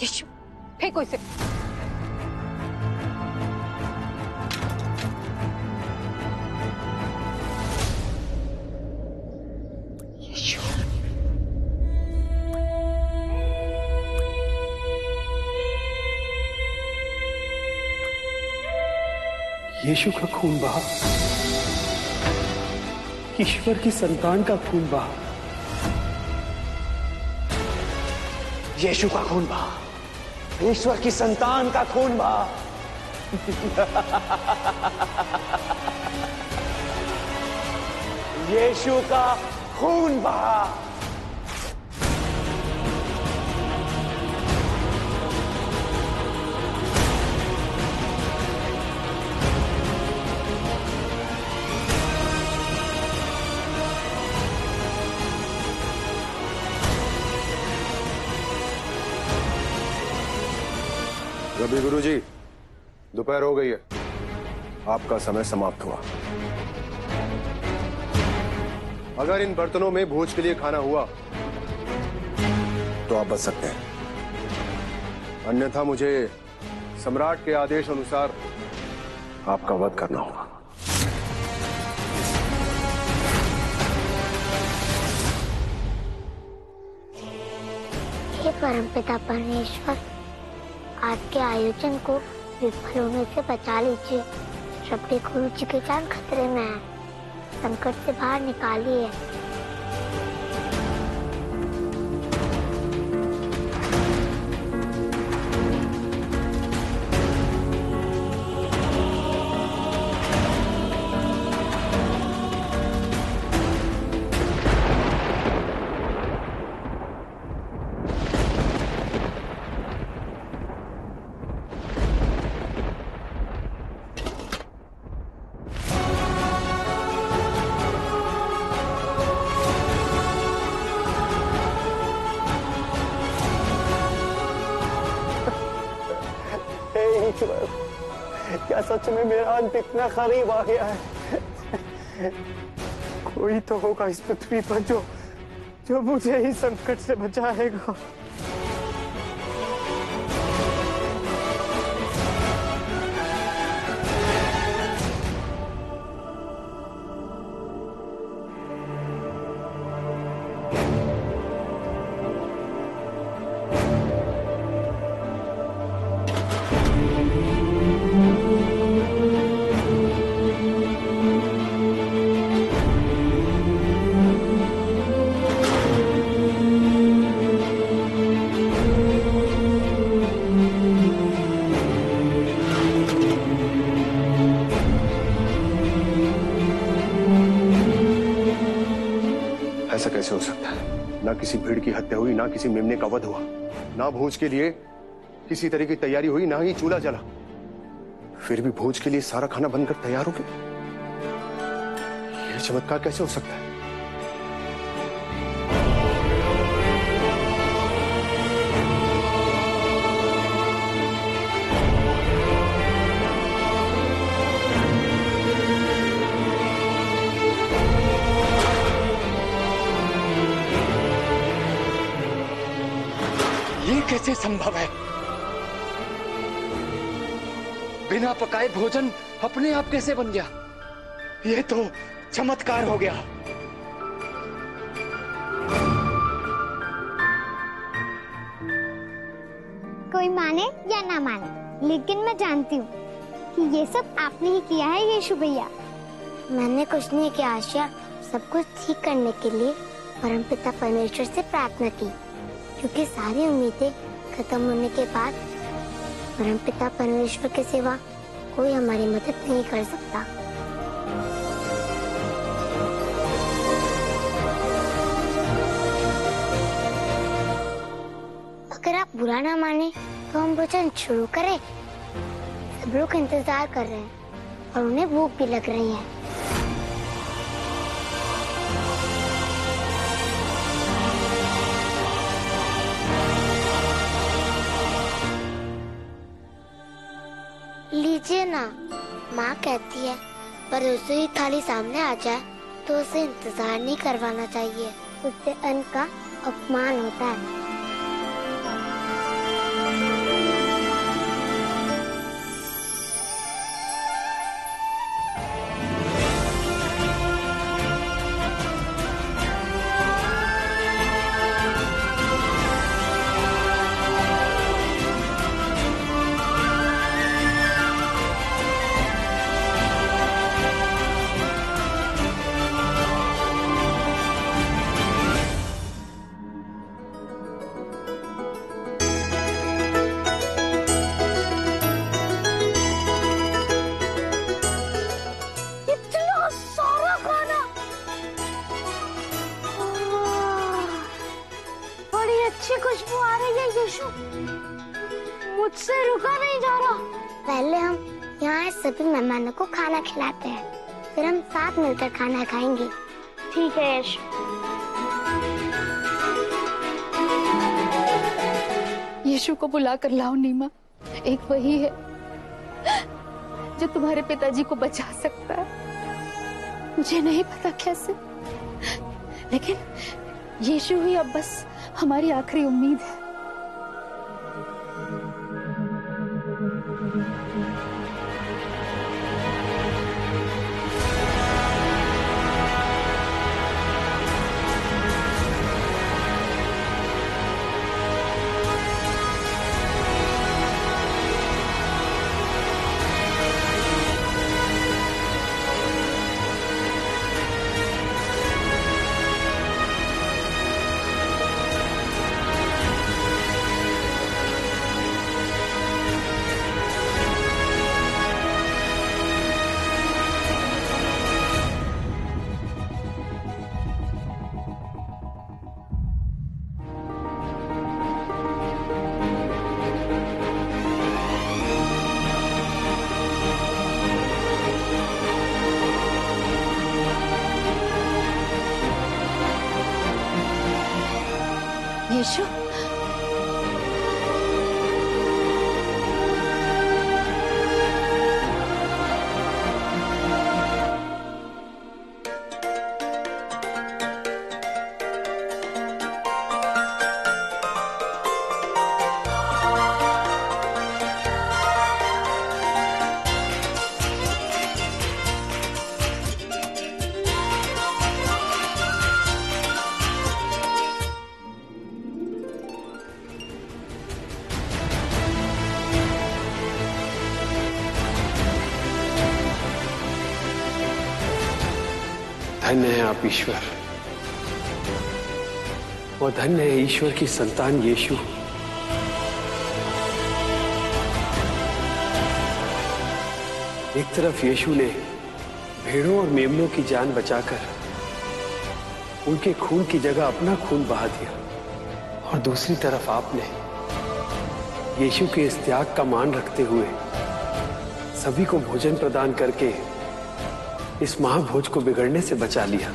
यीशु, फेंको इसे। यीशु, यीशु का खून बहा, ईश्वर की संतान का खून बहा। यीशु का खून बहा, ईश्वर की संतान का खून बहा। यीशु का खून बहा। रवि गुरुजी, दोपहर हो गई है, आपका समय समाप्त हुआ। अगर इन बर्तनों में भोज के लिए खाना हुआ तो आप बच सकते हैं, अन्यथा मुझे सम्राट के आदेश अनुसार आपका वध करना होगा। हे परमपिता परमेश्वर, आज के आयोजन को विफल होने से बचा लीजिए। रब्बे गुरु जी की जान खतरे में है, संकट से बाहर निकालिए। क्या सच में मेरा अंत इतना करीब आ गया है? कोई तो होगा इस पृथ्वी पर जो मुझे इस संकट से बचाएगा। ऐसा कैसे हो सकता है? ना किसी भीड़ की हत्या हुई, ना किसी मेमने का वध हुआ, ना भोज के लिए किसी तरह की तैयारी हुई, ना ही चूल्हा जला, फिर भी भोज के लिए सारा खाना बनकर तैयार हो गया। यह चमत्कार कैसे हो सकता है? ये कैसे संभव है? बिना पकाए भोजन अपने आप कैसे बन गया? ये तो चमत्कार हो गया। कोई माने या ना माने, लेकिन मैं जानती हूँ कि ये सब आपने ही किया है यीशु भैया। मैंने कुछ नहीं किया आशा, सब कुछ ठीक करने के लिए परमपिता परमेश्वर से प्रार्थना की, क्योंकि सारी उम्मीदें खत्म होने के बाद परमपिता परमेश्वर के सिवा कोई हमारी मदद नहीं कर सकता। अगर आप बुरा ना माने तो हम भोजन शुरू करें। सब लोग इंतजार कर रहे हैं और उन्हें भूख भी लग रही है। लीजिए ना, माँ कहती है पर रसोई थाली सामने आ जाए तो उसे इंतजार नहीं करवाना चाहिए, उससे अन्न का अपमान होता है। अच्छी खुशबू आ रही है यीशु। मुझसे रुका नहीं जा रहा। पहले हम यहाँ सभी मेहमानों को खाना खिलाते हैं, फिर हम साथ मिलकर खाना खाएंगे। ठीक है यीशु। यीशु को बुला कर लाओ नीमा। एक वही है जो तुम्हारे पिताजी को बचा सकता है। मुझे नहीं पता कैसे, लेकिन यीशु ही अब बस हमारी आखिरी उम्मीद है। यीशु, धन्य है आप ईश्वर, और धन्य है ईश्वर की संतान यीशु। एक तरफ यीशु ने भेड़ों और मेमनों की जान बचाकर उनके खून की जगह अपना खून बहा दिया, और दूसरी तरफ आपने यीशु के इस त्याग का मान रखते हुए सभी को भोजन प्रदान करके इस महाभोज को बिगड़ने से बचा लिया।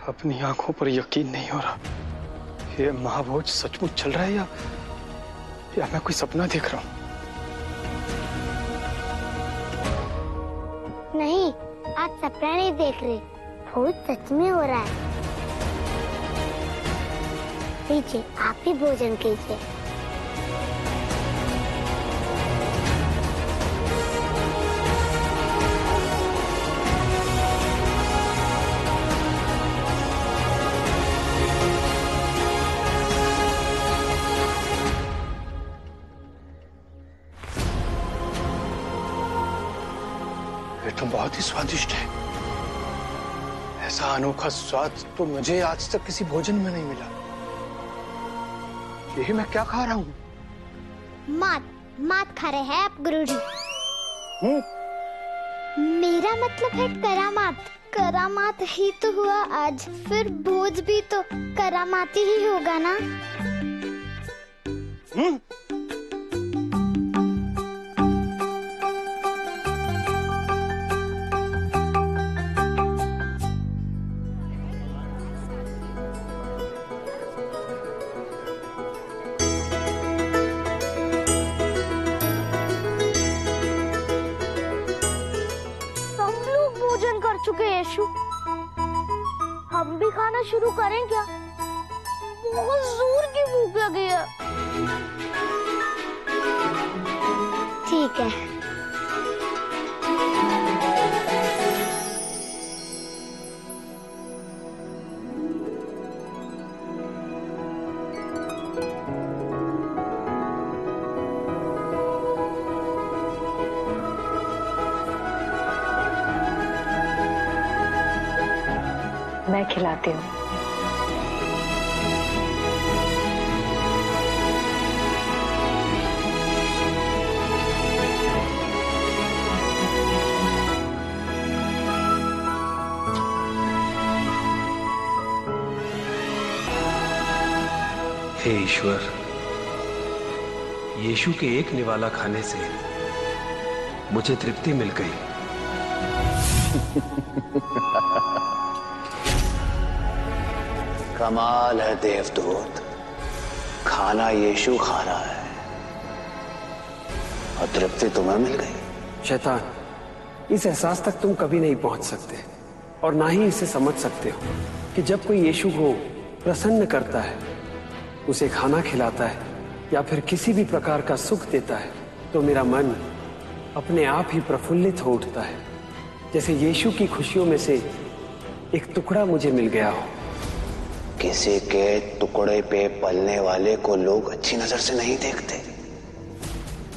अपनी आंखों पर यकीन नहीं हो रहा। ये महाभोज सचमुच चल रहा है या मैं कोई सपना देख रहा हूँ? नहीं, आज सपना नहीं देख रहे, भोज सच में हो रहा है। लीजिए, आप ही भोजन कीजिए। ये तो बहुत ही स्वादिष्ट है। ऐसा अनोखा स्वाद तो मुझे आज तक किसी भोजन में नहीं मिला। यही मैं क्या खा रहा हूँ? मात खा रहे हैं आप गुरुजी। मेरा मतलब है करामात। करामात ही तो हुआ आज, फिर भोज भी तो करामाती ही होगा ना। भोजन कर चुके यीशु, हम भी खाना शुरू करें क्या? बहुत जोर की भूख लगी है। ठीक है। मैं खिलाती हूँ। हे ईश्वर, यीशु के एक निवाला खाने से मुझे तृप्ति मिल गई। कमाल है देवदूत, खाना यीशु खा रहा है और तृप्ति तुम्हें मिल गई। शैतान, इस एहसास तक तुम कभी नहीं पहुंच सकते और ना ही इसे समझ सकते हो कि जब कोई यीशु को प्रसन्न करता है, उसे खाना खिलाता है या फिर किसी भी प्रकार का सुख देता है, तो मेरा मन अपने आप ही प्रफुल्लित हो उठता है, जैसे यीशु की खुशियों में से एक टुकड़ा मुझे मिल गया हो। किसी के टुकड़े पे पलने वाले को लोग अच्छी नजर से नहीं देखते,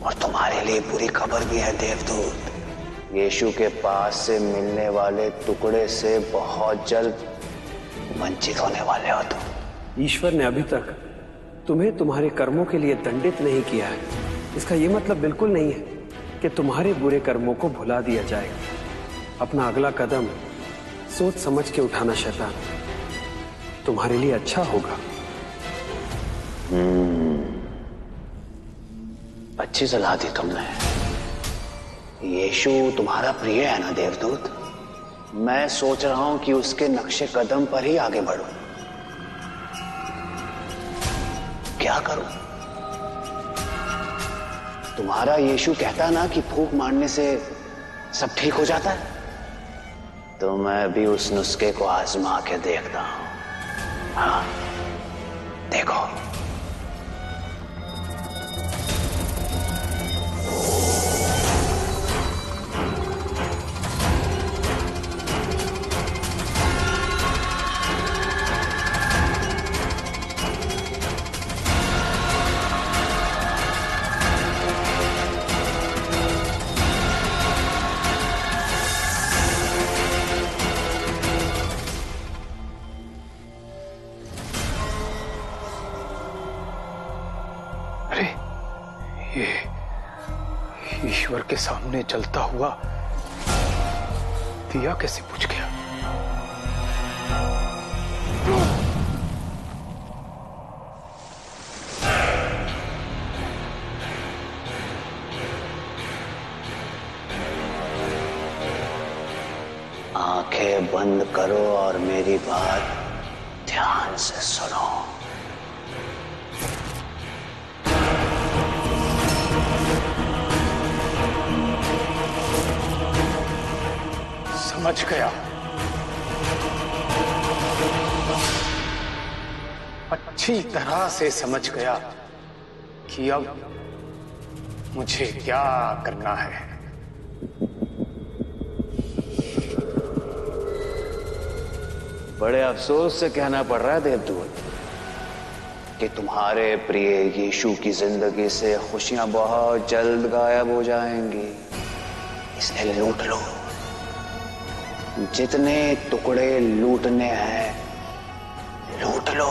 और तुम्हारे लिए बुरी खबर भी है देवदूत। यीशु के पास से मिलने वाले टुकड़े से बहुत जल्द वंचित होने वाले हो तुम। ईश्वर ने अभी तक तुम्हें तुम्हारे कर्मों के लिए दंडित नहीं किया है। इसका यह मतलब बिल्कुल नहीं है कि तुम्हारे बुरे कर्मों को भुला दिया जाएगा। अपना अगला कदम सोच समझ के उठाना शैतान, तुम्हारे लिए अच्छा होगा। अच्छी सलाह दी तुमने। यीशु तुम्हारा प्रिय है ना देवदूत? मैं सोच रहा हूं कि उसके नक्शे कदम पर ही आगे बढ़ूं। क्या करूं? तुम्हारा यीशु कहता ना कि फूंक मारने से सब ठीक हो जाता है, तो मैं भी उस नुस्खे को आजमा के देखता हूं। हाँ, देखो। ये ईश्वर के सामने जलता हुआ दिया कैसे बुझ गया? आंखें बंद करो और मेरी बात ध्यान से सुनो। समझ गया, अच्छी तरह से समझ गया कि अब मुझे क्या करना है। बड़े अफसोस से कहना पड़ रहा है देवदूत कि तुम्हारे प्रिय यीशु की जिंदगी से खुशियां बहुत जल्द गायब हो जाएंगी। इसलिए लूट लो, जितने टुकड़े लूटने हैं लूट लो।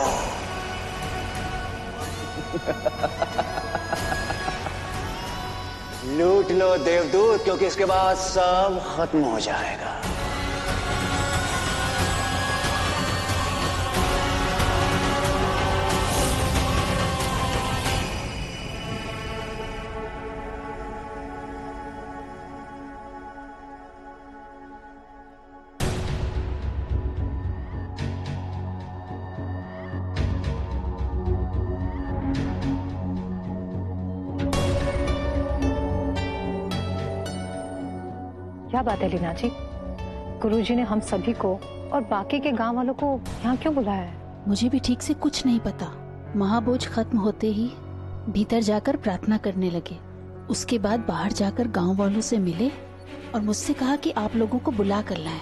लूट लो देवदूत, क्योंकि इसके बाद सब खत्म हो जाएगा। क्या बात है लीना जी, गुरुजी ने हम सभी को और बाकी के गांव वालों को यहाँ क्यों बुलाया है? मुझे भी ठीक से कुछ नहीं पता। महाभोज खत्म होते ही भीतर जाकर प्रार्थना करने लगे। उसके बाद बाहर जाकर गांव वालों से मिले और मुझसे कहा कि आप लोगों को बुला कर लाए।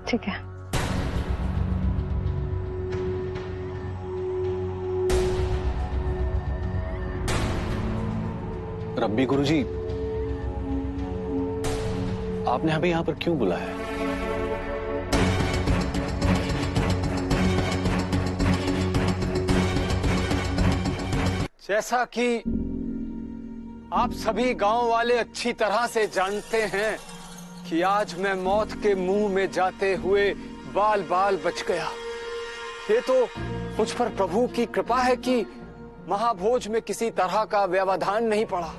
ठीक है। रब्बी गुरुजी, आपने हमें यहां पर क्यों बुलाया है? जैसा कि आप सभी गांव वाले अच्छी तरह से जानते हैं कि आज मैं मौत के मुंह में जाते हुए बाल बाल बच गया। ये तो मुझ पर प्रभु की कृपा है कि महाभोज में किसी तरह का व्यवधान नहीं पड़ा।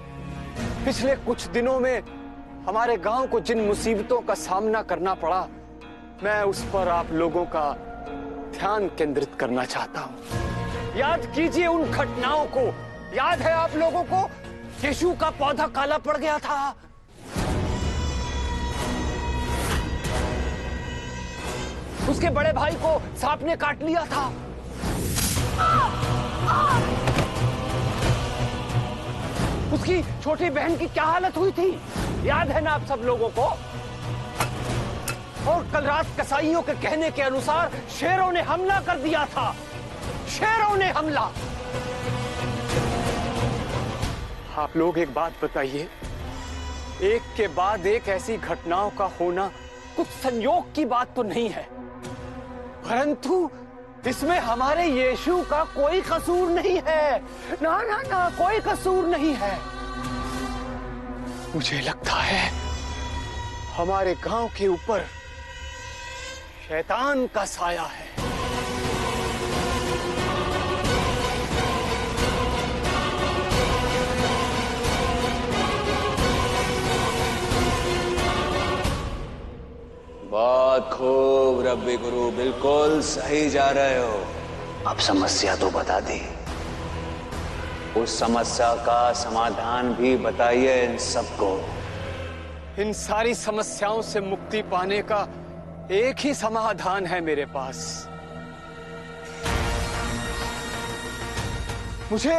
पिछले कुछ दिनों में हमारे गांव को जिन मुसीबतों का सामना करना पड़ा, मैं उस पर आप लोगों का ध्यान केंद्रित करना चाहता हूं। याद कीजिए उन घटनाओं को। याद है आप लोगों को यीशु का पौधा काला पड़ गया था। उसके बड़े भाई को सांप ने काट लिया था। उसकी छोटी बहन की क्या हालत हुई थी, याद है ना आप सब लोगों को? और कल रात कसाईयों के कहने के अनुसार शेरों ने हमला कर दिया था। शेरों ने हमला। आप लोग एक बात बताइए, एक के बाद एक ऐसी घटनाओं का होना कुछ संयोग की बात तो नहीं है, परंतु इसमें हमारे यीशु का कोई कसूर नहीं है। ना ना ना, कोई कसूर नहीं है। मुझे लगता है हमारे गांव के ऊपर शैतान का साया है। बहुत खूब रब्बी गुरु, बिल्कुल सही जा रहे हो। अब समस्या तो बता दी, उस समस्या का समाधान भी बताइए इन सबको। इन सारी समस्याओं से मुक्ति पाने का एक ही समाधान है मेरे पास। मुझे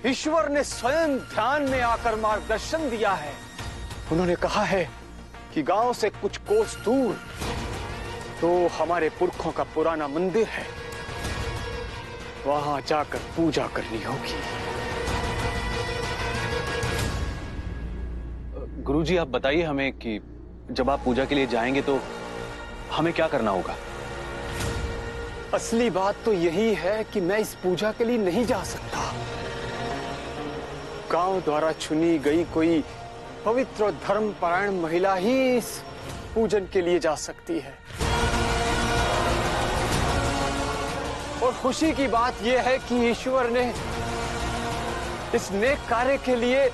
ईश्वर ने स्वयं ध्यान में आकर मार्गदर्शन दिया है। उन्होंने कहा है कि गांव से कुछ कोस दूर तो हमारे पुरखों का पुराना मंदिर है, वहां जाकर पूजा करनी होगी। गुरुजी, आप बताइए हमें कि जब आप पूजा के लिए जाएंगे तो हमें क्या करना होगा? असली बात तो यही है कि मैं इस पूजा के लिए नहीं जा सकता। गांव द्वारा चुनी गई कोई पवित्र और धर्मपरायण महिला ही इस पूजन के लिए जा सकती है। और खुशी की बात यह है कि ईश्वर ने इस नेक कार्य के लिए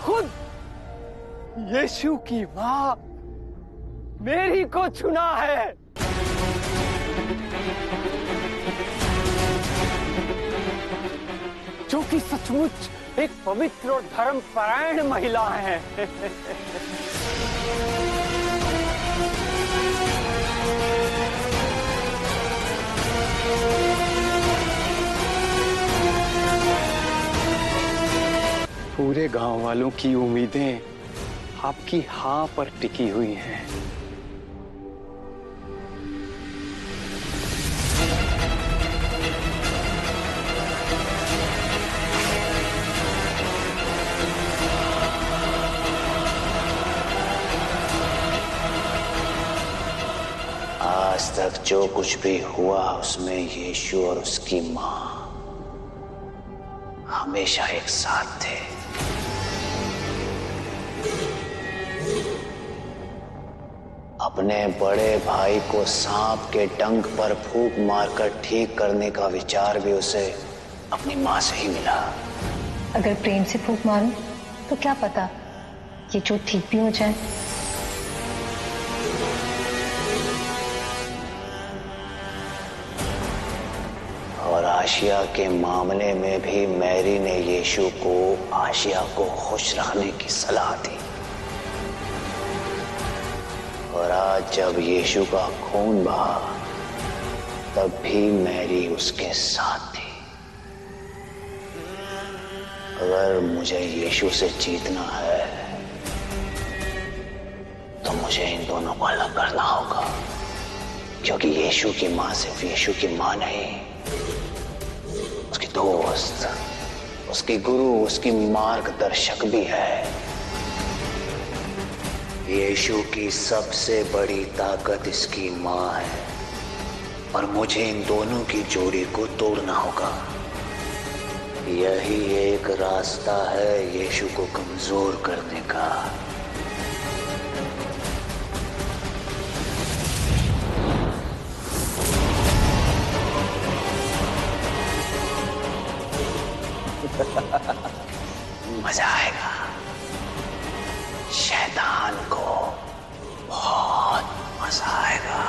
खुद यीशु की मां मेरी को चुना है। जो कि सचमुच एक पवित्र और धर्मपरायण महिला है। पूरे गांव वालों की उम्मीदें आपकी हां पर टिकी हुई हैं। आज तक जो कुछ भी हुआ उसमें यीशु और उसकी मां हमेशा एक साथ थे। अपने बड़े भाई को सांप के डंक पर फूंक मारकर ठीक करने का विचार भी उसे अपनी मां से ही मिला। अगर प्रेम से फूंक मारूं तो क्या पता ये चोट ठीक भी हो जाए। और आशिया के मामले में भी मैरी ने यीशु को आशिया को खुश रखने की सलाह दी। और आज जब यीशु का खून बहा तब भी मैरी उसके साथ थी। अगर मुझे यीशु से जीतना है तो मुझे इन दोनों को अलग करना होगा, क्योंकि यीशु की मां सिर्फ यीशु की मां नहीं, उसकी दोस्त, उसकी गुरु, उसकी मार्गदर्शक भी है। यीशु की सबसे बड़ी ताकत इसकी मां है और मुझे इन दोनों की जोड़ी को तोड़ना होगा। यही एक रास्ता है यीशु को कमजोर करने का। मजा आएगा। शैतान को बहुत मजा आएगा।